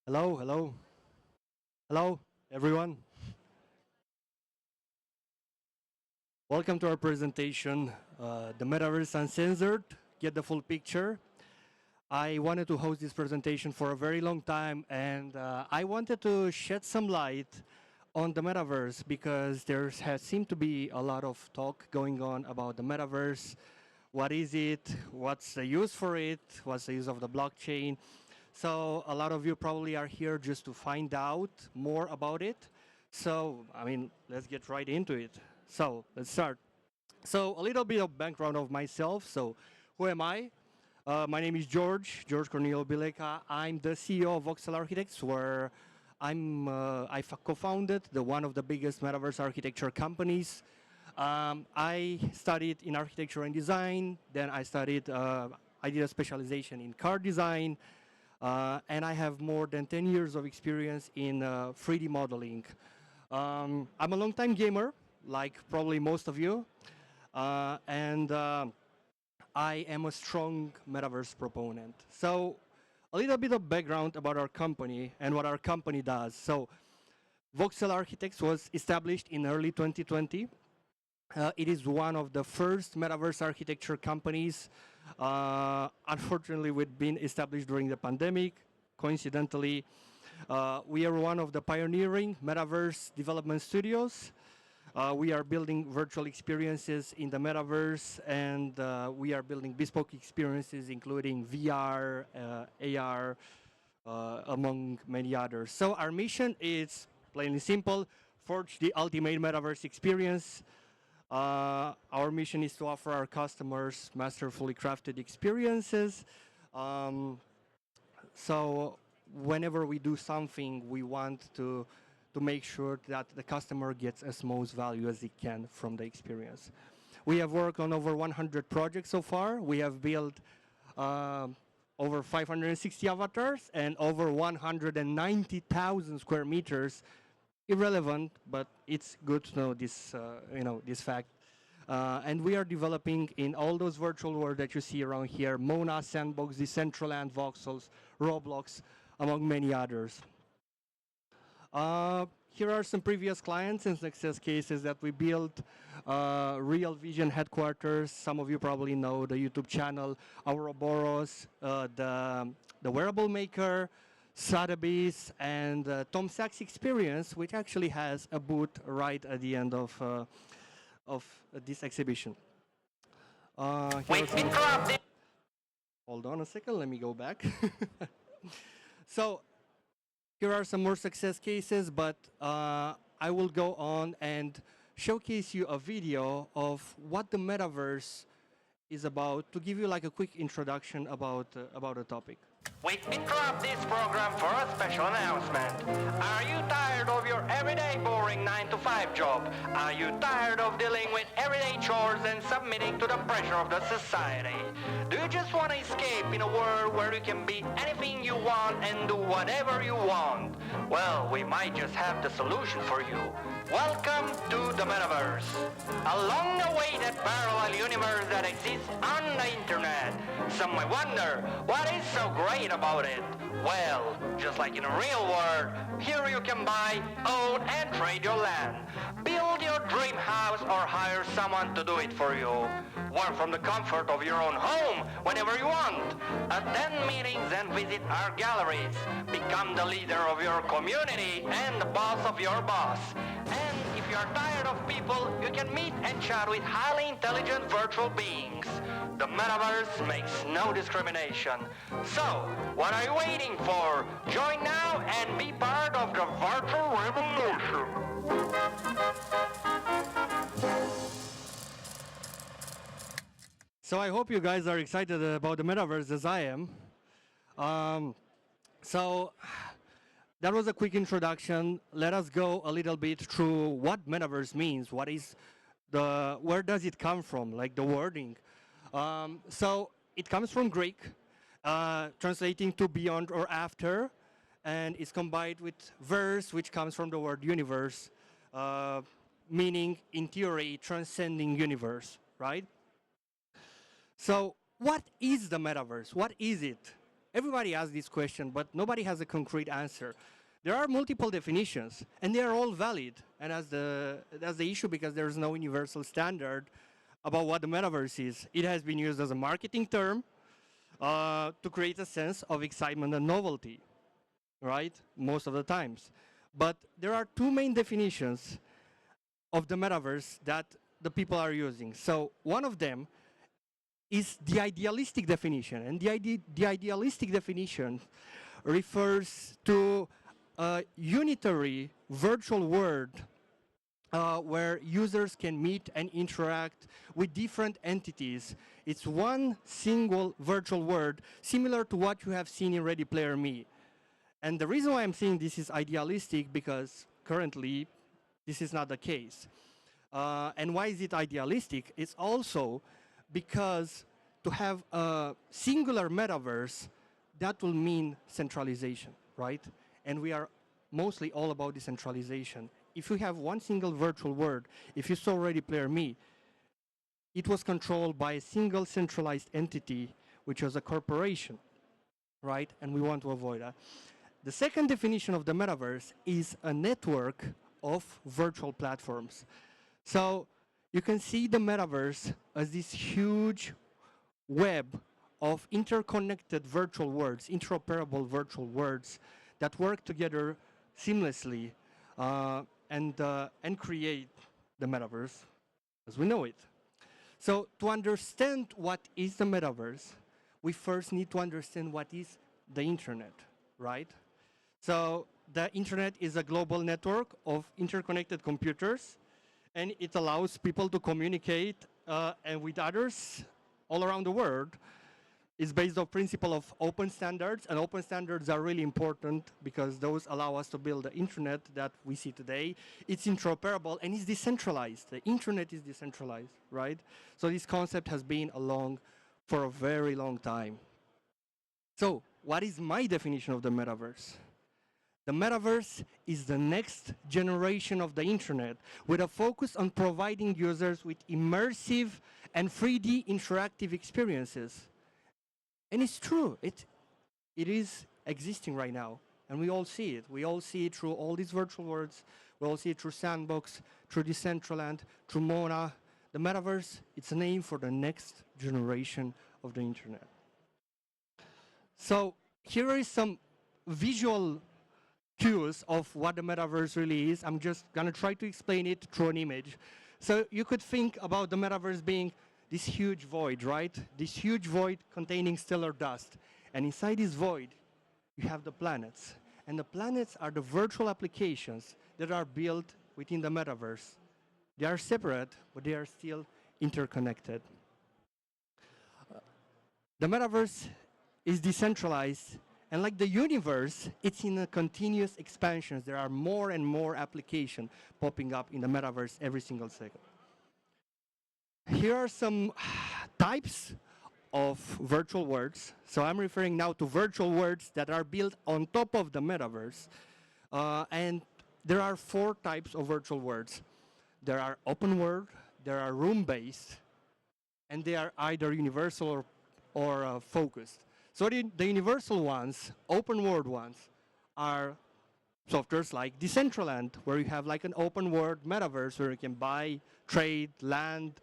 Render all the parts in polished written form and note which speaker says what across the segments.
Speaker 1: Hello, hello, hello, everyone. Welcome to our presentation, the Metaverse Uncensored. Get the full picture. I wanted to host this presentation for a very long time, and I wanted to shed some light on the Metaverse because there has seemed to be a lot of talk going on about the Metaverse. What is it? What's the use for it? What's the use of the blockchain? So a lot of you probably are here just to find out more about it. So, let's get right into it. So, let's start. So, a little bit of background of myself. So, who am I? My name is George Corneliu Bileca. I'm the CEO of Voxel Architects, where I've co-founded one of the biggest metaverse architecture companies. I studied in architecture and design. Then I did a specialization in car design. And I have more than 10 years of experience in 3D modeling. I'm a long-time gamer, like probably most of you, and I am a strong metaverse proponent. So, a little bit of background about our company and what our company does. So, Voxel Architects was established in early 2020. It is one of the first metaverse architecture companies. Unfortunately, we've been established during the pandemic. Coincidentally, we are one of the pioneering metaverse development studios. We are building virtual experiences in the metaverse, and we are building bespoke experiences, including VR, AR, among many others. So our mission is plainly simple: forge the ultimate metaverse experience. Our mission is to offer our customers masterfully crafted experiences. Um, so whenever we do something, we want to make sure that the customer gets as most value as he can from the experience. We have worked on over 100 projects so far. We have built over 560 avatars and over 190,000 square meters. Irrelevant, but it's good to know this fact. And we are developing in all those virtual worlds that you see around here: Mona, Sandbox, Decentraland, Voxels, Roblox, among many others. Here are some previous clients and success cases that we built. Real Vision headquarters. Some of you probably know the YouTube channel, Ouroboros, the wearable maker, Sotheby's, and Tom Sachs Experience, which actually has a booth right at the end of this exhibition. Wait, hold on a second, let me go back. So here are some more success cases, but I will go on and showcase you a video of what the metaverse is about to give you like a quick introduction about the topic.
Speaker 2: We interrupt this program for a special announcement. Are you tired of your everyday boring 9 to 5 job? Are you tired of dealing with everyday chores and submitting to the pressure of the society? Do you just want to escape in a world where you can be anything you want and do whatever you want? Well, we might just have the solution for you. Welcome to the Metaverse, a long-awaited parallel universe that exists on the internet. Some may wonder, what is so great about it? Well, just like in a real world, here you can buy, own, and trade your land. Build your dream house or hire someone to do it for you. Work from the comfort of your own home whenever you want. Attend meetings and visit our galleries. Become the leader of your community and the boss of your boss. And if you are tired of people, you can meet and chat with highly intelligent virtual beings. The Metaverse makes no discrimination. So, what are you waiting for? Join now and be part of the virtual revolution.
Speaker 1: So I hope you guys are excited about the metaverse as I am. Um, so that was a quick introduction. Let us go a little bit through what metaverse means. Where does it come from? Like the wording. So it comes from Greek, translating to beyond or after, and is combined with verse, which comes from the word universe, meaning in theory transcending universe, right? So what is the metaverse? What is it? Everybody asks this question, but nobody has a concrete answer. There are multiple definitions, and they are all valid. And that's the issue, because there is no universal standard about what the metaverse is. It has been used as a marketing term to create a sense of excitement and novelty, right? Most of the times. But there are two main definitions of the metaverse that the people are using. So one of them is the idealistic definition. And the idealistic definition refers to a unitary virtual world where users can meet and interact with different entities. It's one single virtual world, similar to what you have seen in Ready Player Me. And the reason why I'm saying this is idealistic, because currently this is not the case. And why is it idealistic? It's also because to have a singular metaverse, that will mean centralization, right? And we are mostly all about decentralization. If you have one single virtual world, if you saw Ready Player Me, it was controlled by a single centralized entity, which was a corporation, right? And we want to avoid that. The second definition of the metaverse is a network of virtual platforms. So you can see the metaverse as this huge web of interconnected virtual worlds, interoperable virtual worlds that work together seamlessly and create the metaverse as we know it. So to understand what is the metaverse, we first need to understand what is the internet, right? So the internet is a global network of interconnected computers, and it allows people to communicate and with others all around the world. It's based on principle of open standards, and open standards are really important because those allow us to build the internet that we see today. It's interoperable and it's decentralized. The internet is decentralized, right? So this concept has been along for a very long time. So what is my definition of the metaverse? The metaverse is the next generation of the internet with a focus on providing users with immersive and 3D interactive experiences. And it's true, it is existing right now, and we all see it. We all see it through all these virtual worlds. We all see it through Sandbox, through Decentraland, through Mona. The metaverse, it's a name for the next generation of the internet. So here is some visual cues of what the metaverse really is. I'm just gonna try to explain it through an image. So you could think about the metaverse being this huge void, right? This huge void containing stellar dust. And inside this void, you have the planets. And the planets are the virtual applications that are built within the metaverse. They are separate, but they are still interconnected. The metaverse is decentralized, and like the universe, it's in a continuous expansion. There are more and more applications popping up in the metaverse every single second. Here are some types of virtual worlds. So I'm referring now to virtual worlds that are built on top of the metaverse. And there are 4 types of virtual worlds. There are open world, there are room-based, and they are either universal or focused. So the universal ones, open world ones, are softwares like Decentraland, where you have like an open world metaverse where you can buy, trade, land,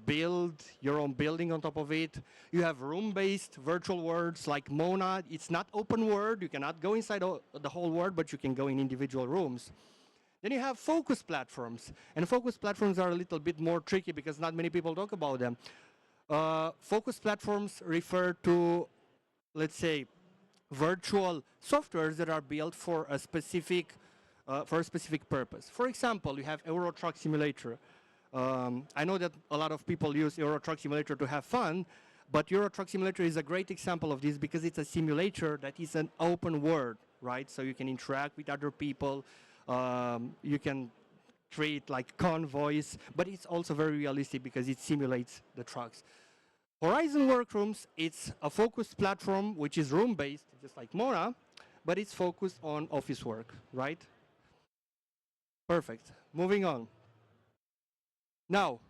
Speaker 1: build your own building on top of it. You have room-based virtual worlds like Mona. It's not open world. You cannot go inside the whole world, but you can go in individual rooms. Then you have focus platforms. And focus platforms are a little bit more tricky because not many people talk about them. Focus platforms refer to, let's say, virtual softwares that are built for a specific purpose. For example, you have Euro Truck Simulator. I know that a lot of people use Euro Truck Simulator to have fun, but Euro Truck Simulator is a great example of this because it's a simulator that is an open world, right? So you can interact with other people, you can create like convoys, but it's also very realistic because it simulates the trucks. Horizon Workrooms, it's a focused platform which is room-based, just like Mona, but it's focused on office work, right? Perfect. Moving on. Now,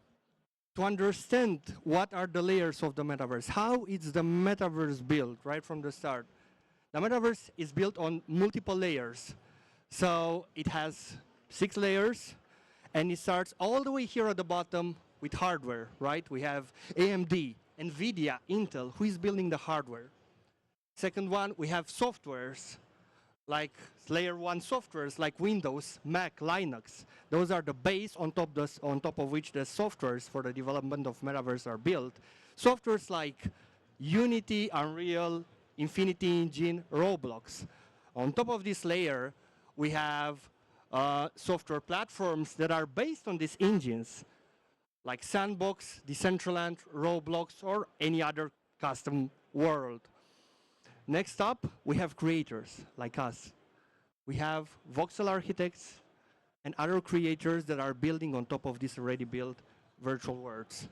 Speaker 1: to understand what are the layers of the metaverse, how is the metaverse built right from the start. The metaverse is built on multiple layers. So it has 6 layers, and it starts all the way here at the bottom with hardware, right? We have AMD, NVIDIA, Intel, who is building the hardware. Second one, we have softwares, like layer 1 softwares like Windows, Mac, Linux. Those are the base on top of which the softwares for the development of metaverse are built. Softwares like Unity, Unreal, Infinity Engine, Roblox. On top of this layer, we have software platforms that are based on these engines, like Sandbox, Decentraland, Roblox, or any other custom world. Next up, we have creators like us. We have voxel architects and other creators that are building on top of these already built virtual worlds.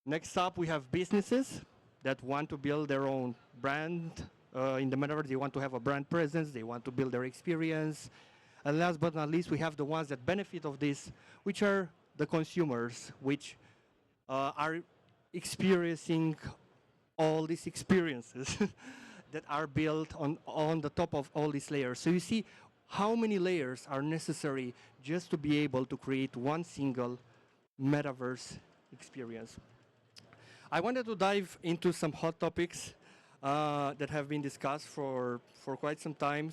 Speaker 1: Next up, we have businesses that want to build their own brand in the metaverse. They want to have a brand presence. They want to build their experience. And last but not least, we have the ones that benefit of this, which are the consumers, which are experiencing all these experiences that are built on the top of all these layers. So you see how many layers are necessary just to be able to create one single metaverse experience. I wanted to dive into some hot topics that have been discussed for quite some time.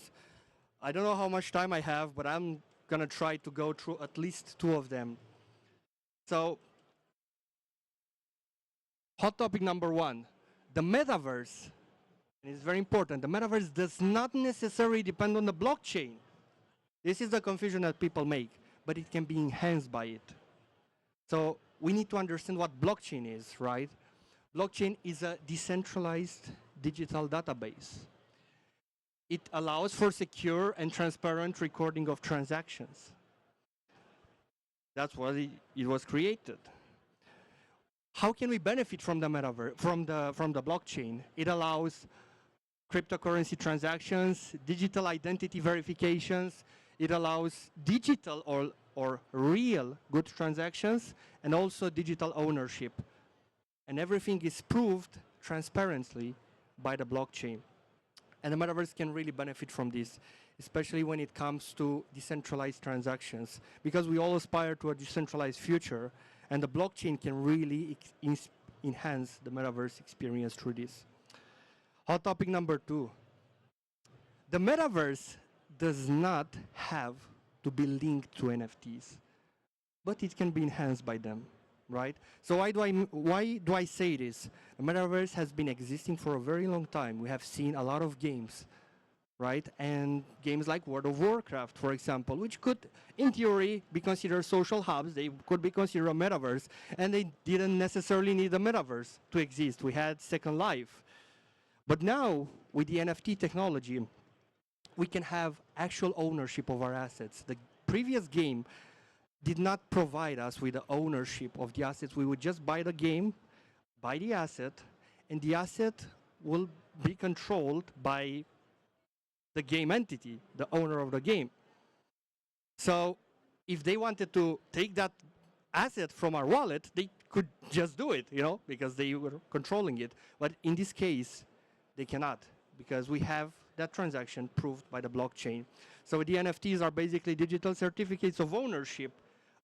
Speaker 1: I don't know how much time I have, but I'm going to try to go through at least 2 of them. So, hot topic number 1, the metaverse, and it's very important, the metaverse does not necessarily depend on the blockchain. This is the confusion that people make, but it can be enhanced by it. So we need to understand what blockchain is, right? Blockchain is a decentralized digital database. It allows for secure and transparent recording of transactions. That's why it was created. How can we benefit from the metaverse, from the blockchain? It allows cryptocurrency transactions, digital identity verifications. It allows digital or real good transactions, and also digital ownership. And everything is proved transparently by the blockchain. And the metaverse can really benefit from this, especially when it comes to decentralized transactions, because we all aspire to a decentralized future, and the blockchain can really enhance the metaverse experience through this. Hot topic number 2. The metaverse does not have to be linked to NFTs, but it can be enhanced by them, right? So why do I say this? The metaverse has been existing for a very long time. We have seen a lot of games, right? And games like World of Warcraft, for example, which could, in theory, be considered social hubs. They could be considered a metaverse, and they didn't necessarily need a metaverse to exist. We had Second Life. But now, with the NFT technology, we can have actual ownership of our assets. The previous game did not provide us with the ownership of the assets. We would just buy the game, buy the asset, and the asset will be controlled by the game entity, the owner of the game. So if they wanted to take that asset from our wallet, they could just do it, because they were controlling it. But in this case, they cannot, because we have that transaction proved by the blockchain. So the NFTs are basically digital certificates of ownership,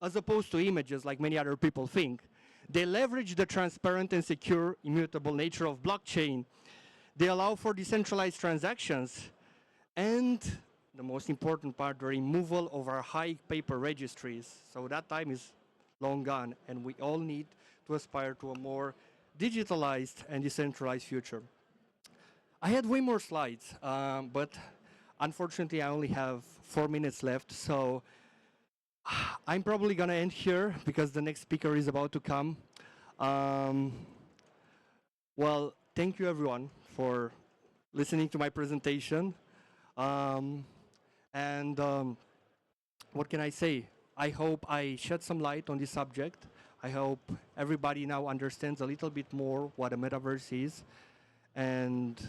Speaker 1: as opposed to images like many other people think. They leverage the transparent and secure, immutable nature of blockchain. They allow for decentralized transactions, and the most important part, the removal of our high paper registries. So that time is long gone, and we all need to aspire to a more digitalized and decentralized future. I had way more slides, but unfortunately I only have 4 minutes left, so I'm probably going to end here because the next speaker is about to come. Well, thank you everyone for listening to my presentation. What can I say? I hope I shed some light on this subject. I hope everybody now understands a little bit more what a metaverse is. And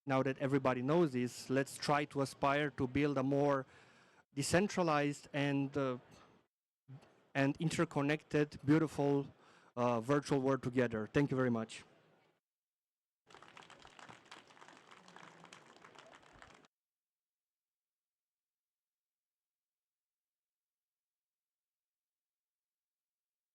Speaker 1: now that everybody knows this, let's try to aspire to build a more decentralized and and interconnected, beautiful virtual world together. Thank you very much.